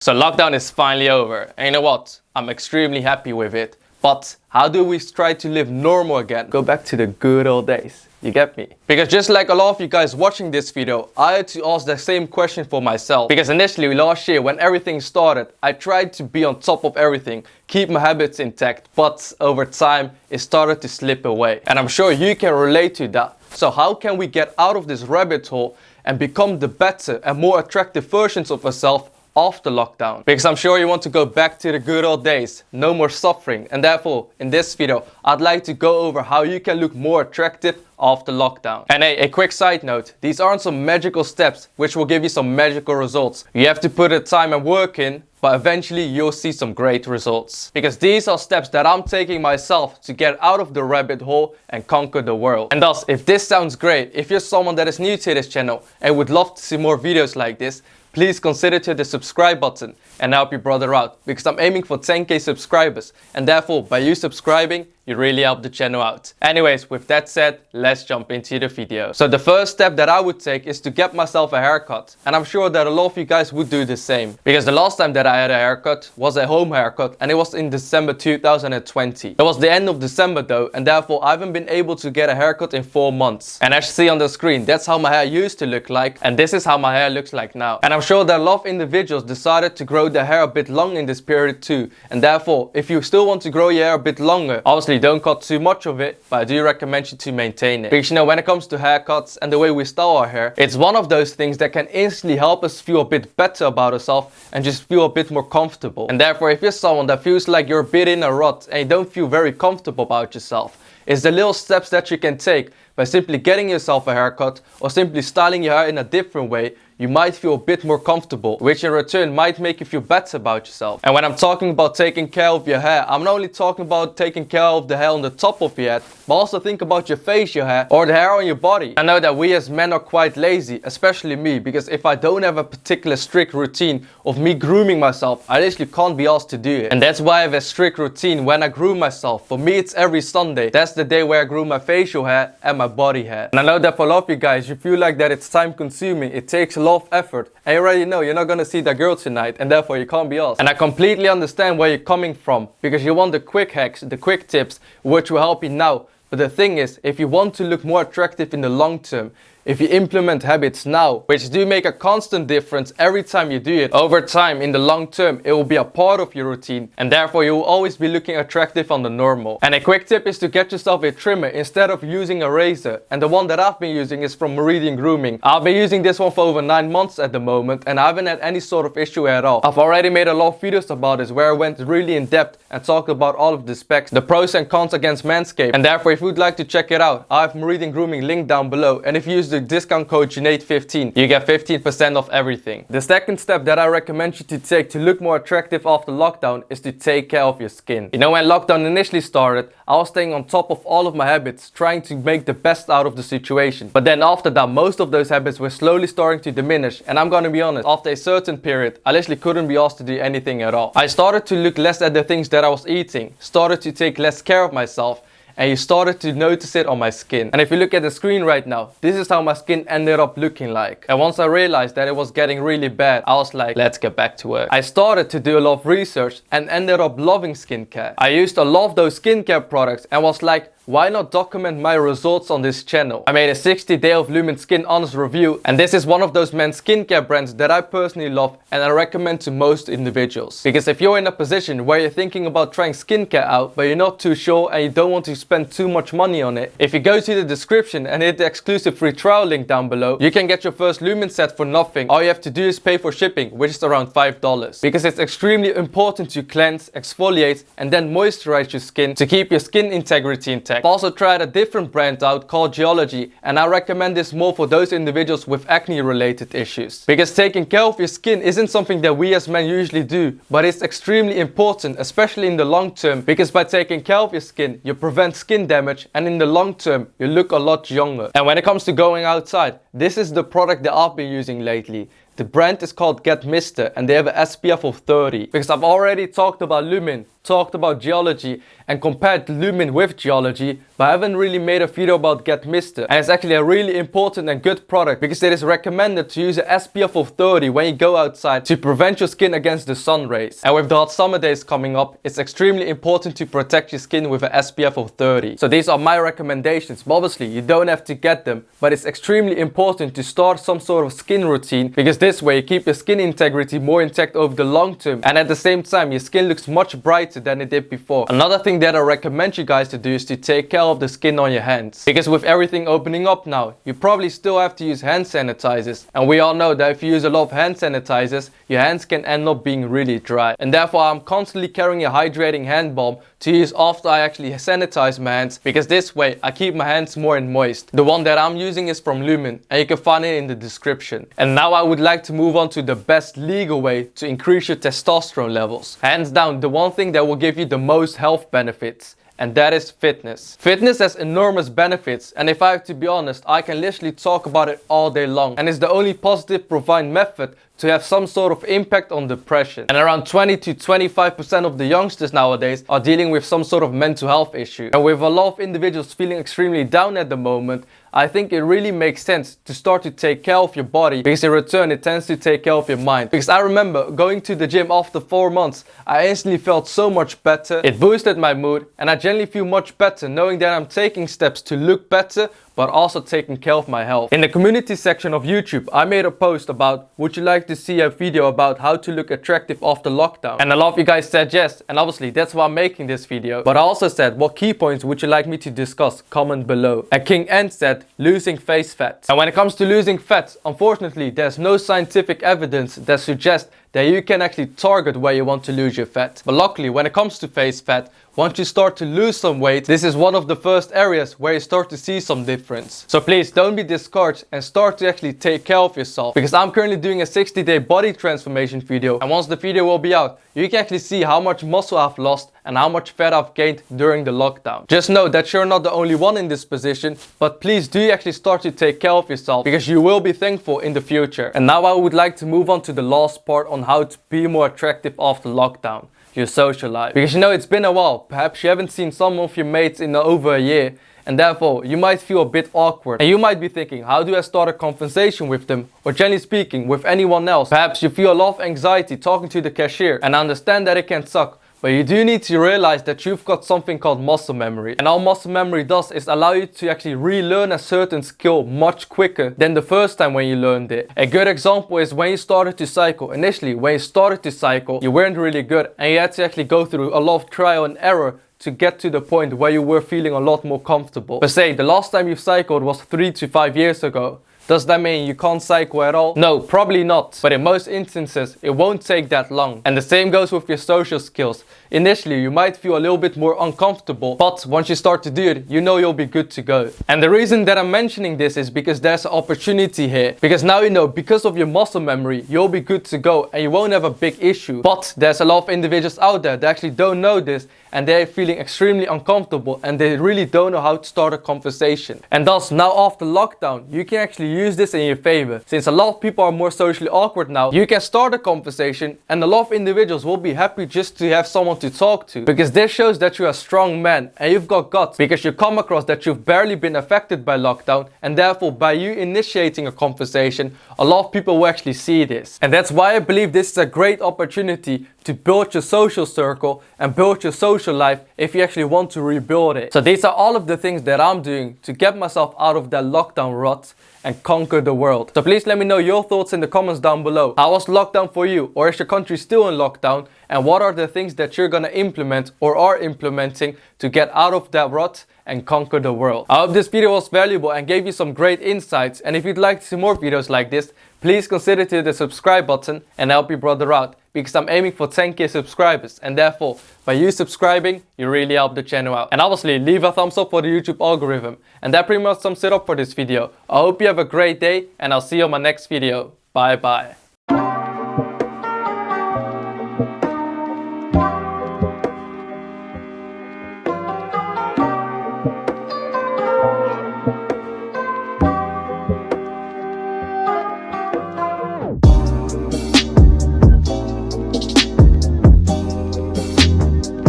So lockdown is finally over, and you know what? I'm extremely happy with it. But how do we try to live normal again? Go back to the good old days. You get me? Because just like a lot of you guys watching this video, I had to ask the same question for myself. Because initially last year when everything started, I tried to be on top of everything, keep my habits intact, but over time it started to slip away. And I'm sure you can relate to that. So how can we get out of this rabbit hole and become the better and more attractive versions of ourselves after lockdown? Because I'm sure you want to go back to the good old days, no more suffering, and therefore in this video I'd like to go over how you can look more attractive after lockdown. And hey, a quick side note, these aren't some magical steps which will give you some magical results. You have to put the time and work in, but eventually you'll see some great results. Because these are steps that I'm taking myself to get out of the rabbit hole and conquer the world. And thus, if this sounds great, if you're someone that is new to this channel and would love to see more videos like this, please consider to the subscribe button and help your brother out, because I'm aiming for 10k subscribers, and therefore by you subscribing you really help the channel out. Anyways, with that said, let's jump into the video. So the first step that I would take is to get myself a haircut, and I'm sure that a lot of you guys would do the same, because the last time that I had a haircut was a home haircut, and it was in December 2020. It was the end of December though, and therefore I haven't been able to get a haircut in 4 months. And as you see on the screen, that's how my hair used to look like, and this is how my hair looks like now. And I'm sure that a lot of individuals decided to grow their hair a bit long in this period too, and therefore if you still want to grow your hair a bit longer, obviously don't cut too much of it, but I do recommend you to maintain it. Because you know, when it comes to haircuts and the way we style our hair, it's one of those things that can instantly help us feel a bit better about ourselves and just feel a bit more comfortable. And therefore if you're someone that feels like you're a bit in a rut and you don't feel very comfortable about yourself, it's the little steps that you can take by simply getting yourself a haircut or simply styling your hair in a different way. You might feel a bit more comfortable, which in return might make you feel better about yourself. And when I'm talking about taking care of your hair, I'm not only talking about taking care of the hair on the top of your head, but also think about your facial hair or the hair on your body. I know that we as men are quite lazy, especially me, because if I don't have a particular strict routine of me grooming myself, I literally can't be asked to do it. And that's why I have a strict routine when I groom myself. For me, it's every Sunday. That's the day where I groom my facial hair and my body hair. And I know that for a lot of you guys, you feel like that it's time consuming, it takes a lot of effort, and you already know you're not gonna see that girl tonight, and therefore you can't be asked. And I completely understand where you're coming from, because you want the quick hacks, the quick tips, which will help you now. But the thing is, if you want to look more attractive in the long term, if you implement habits now, which do make a constant difference every time you do it, over time, in the long term, it will be a part of your routine, and therefore you will always be looking attractive on the normal. And a quick tip is to get yourself a trimmer instead of using a razor. And the one that I've been using is from Meridian Grooming. I've been using this one for over 9 months at the moment, and I haven't had any sort of issue at all. I've already made a lot of videos about this where I went really in depth and talked about all of the specs, the pros and cons against Manscaped. And therefore, if you'd like to check it out, I have Meridian Grooming linked down below, and if you use the discount code junaid15, you get 15% off everything. The second step that I recommend you to take to look more attractive after lockdown is to take care of your skin. You know, when lockdown initially started, I was staying on top of all of my habits, trying to make the best out of the situation. But then after that, most of those habits were slowly starting to diminish, and I'm gonna be honest, after a certain period, I literally couldn't be asked to do anything at all. I started to look less at the things that I was eating, started to take less care of myself, and you started to notice it on my skin. And if you look at the screen right now, this is how my skin ended up looking like. And once I realized that it was getting really bad, I was like, let's get back to work. I started to do a lot of research and ended up loving skincare. I used a lot of those skincare products and was like, why not document my results on this channel? I made a 60-day of Lumen Skin honest review, and this is one of those men's skincare brands that I personally love and I recommend to most individuals. Because if you're in a position where you're thinking about trying skincare out, but you're not too sure and you don't want to spend too much money on it, if you go to the description and hit the exclusive free trial link down below, you can get your first Lumen set for nothing. All you have to do is pay for shipping, which is around $5. Because it's extremely important to cleanse, exfoliate, and then moisturize your skin to keep your skin integrity intact. I've also tried a different brand out called Geology, and I recommend this more for those individuals with acne related issues. Because taking care of your skin isn't something that we as men usually do, but it's extremely important, especially in the long term, because by taking care of your skin, you prevent skin damage, and in the long term, you look a lot younger. And when it comes to going outside, this is the product that I've been using lately. The brand is called Get Mister, and they have an SPF of 30. Because I've already talked about Lumen, talked about geology and compared lumen with geology, but I haven't really made a video about Get Mister. And it's actually a really important and good product because it is recommended to use an SPF of 30 when you go outside to prevent your skin against the sun rays. And with the hot summer days coming up, it's extremely important to protect your skin with an SPF of 30. So these are my recommendations. But obviously you don't have to get them, but it's extremely important to start some sort of skin routine because this way you keep your skin integrity more intact over the long term, and at the same time your skin looks much brighter than it did before. Another thing that I recommend you guys to do is to take care of the skin on your hands, because with everything opening up now, you probably still have to use hand sanitizers, and we all know that if you use a lot of hand sanitizers, your hands can end up being really dry. And therefore I'm constantly carrying a hydrating hand balm to use after I actually sanitize my hands, because this way I keep my hands more and moist. The one that I'm using is from Lumen, and you can find it in the description. And now I would like to move on to the best legal way to increase your testosterone levels. Hands down, the one thing that will give you the most health benefits, and that is fitness. Fitness has enormous benefits, and if I have to be honest, I can literally talk about it all day long, and it's the only positive proven method to have some sort of impact on depression. And around 20 to 25% of the youngsters nowadays are dealing with some sort of mental health issue. And with a lot of individuals feeling extremely down at the moment, I think it really makes sense to start to take care of your body, because in return it tends to take care of your mind. Because I remember going to the gym after 4 months, I instantly felt so much better. It boosted my mood, and I generally feel much better knowing that I'm taking steps to look better, but also taking care of my health. In the community section of YouTube, I made a post about, would you like to see a video about how to look attractive after lockdown? And a lot of you guys said yes, and obviously that's why I'm making this video. But I also said, what key points would you like me to discuss? Comment below. And King N said, losing face fat. And when it comes to losing fat, unfortunately there's no scientific evidence that suggests that you can actually target where you want to lose your fat. But luckily, when it comes to face fat, once you start to lose some weight, this is one of the first areas where you start to see some difference. So please don't be discouraged and start to actually take care of yourself, because I'm currently doing a 60-day body transformation video, and once the video will be out, you can actually see how much muscle I've lost and how much fat I've gained during the lockdown. Just know that you're not the only one in this position, but please do actually start to take care of yourself, because you will be thankful in the future. And now I would like to move on to the last part on how to be more attractive after lockdown. Your social life. Because you know, it's been a while, perhaps you haven't seen some of your mates in over a year, and therefore you might feel a bit awkward, and you might be thinking, how do I start a conversation with them, or generally speaking with anyone else? Perhaps you feel a lot of anxiety talking to the cashier, and I understand that it can suck. But you do need to realize that you've got something called muscle memory. And all muscle memory does is allow you to actually relearn a certain skill much quicker than the first time when you learned it. A good example is when you started to cycle. Initially, when you started to cycle, you weren't really good, and you had to actually go through a lot of trial and error to get to the point where you were feeling a lot more comfortable. But say the last time you cycled was 3 to 5 years ago. Does that mean you can't cycle at all? No, probably not. But in most instances, it won't take that long. And the same goes with your social skills. Initially, you might feel a little bit more uncomfortable, but once you start to do it, you know you'll be good to go. And the reason that I'm mentioning this is because there's an opportunity here. Because now you know, because of your muscle memory, you'll be good to go and you won't have a big issue. But there's a lot of individuals out there that actually don't know this, and they're feeling extremely uncomfortable, and they really don't know how to start a conversation. And thus, now after lockdown, you can actually use this in your favor. Since a lot of people are more socially awkward now, you can start a conversation, and a lot of individuals will be happy just to have someone to talk to. Because this shows that you're a strong man and you've got guts, because you come across that you've barely been affected by lockdown, and therefore by you initiating a conversation, a lot of people will actually see this. And that's why I believe this is a great opportunity to build your social circle and build your social life if you actually want to rebuild it. So these are all of the things that I'm doing to get myself out of that lockdown rut and conquer the world. So please let me know your thoughts in the comments down below. How was lockdown for you? Or is your country still in lockdown? And what are the things that you're gonna implement or are implementing to get out of that rut and conquer the world? I hope this video was valuable and gave you some great insights. And if you'd like to see more videos like this, please consider to hit the subscribe button and help your brother out, because I'm aiming for 10k subscribers, and therefore by you subscribing, you really help the channel out. And obviously leave a thumbs up for the YouTube algorithm. And that pretty much sums it up for this video. I hope you have a great day, and I'll see you on my next video. Bye bye.